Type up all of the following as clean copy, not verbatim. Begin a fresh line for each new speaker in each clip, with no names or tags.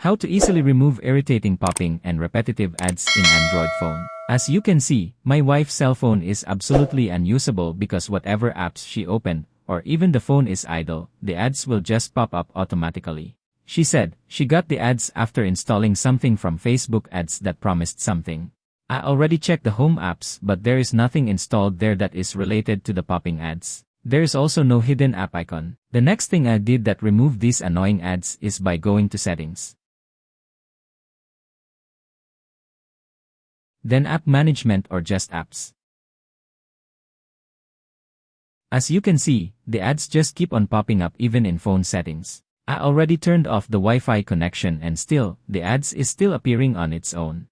How to easily remove irritating popping and repetitive ads in Android phone. As you can see, my wife's cell phone is absolutely unusable because whatever apps she opened, or even the phone is idle, the ads will just pop up automatically. She said she got the ads after installing something from Facebook ads that promised something. I already checked the home apps, but there is nothing installed there that is related to the popping ads. There is also no hidden app icon. The next thing I did that removed these annoying ads is by going to settings. Then app management or just apps. As you can see, the ads just keep on popping up even in phone settings. I already turned off the Wi-Fi connection and still, the ads is still appearing on its own.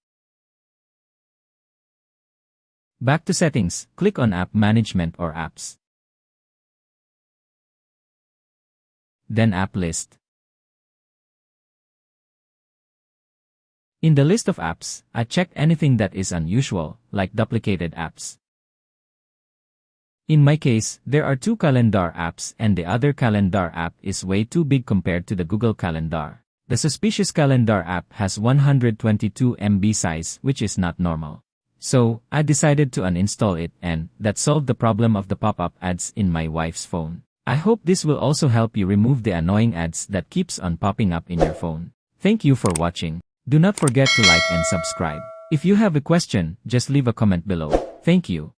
Back to settings, click on app management or apps. Then app list. In the list of apps, I checked anything that is unusual, like duplicated apps. In my case, there are 2 calendar apps and the other calendar app is way too big compared to the Google Calendar. The suspicious calendar app has 122 MB size, which is not normal. So, I decided to uninstall it and that solved the problem of the pop-up ads in my wife's phone. I hope this will also help you remove the annoying ads that keeps on popping up in your phone. Thank you for watching. Do not forget to like and subscribe. If you have a question, just leave a comment below. Thank you.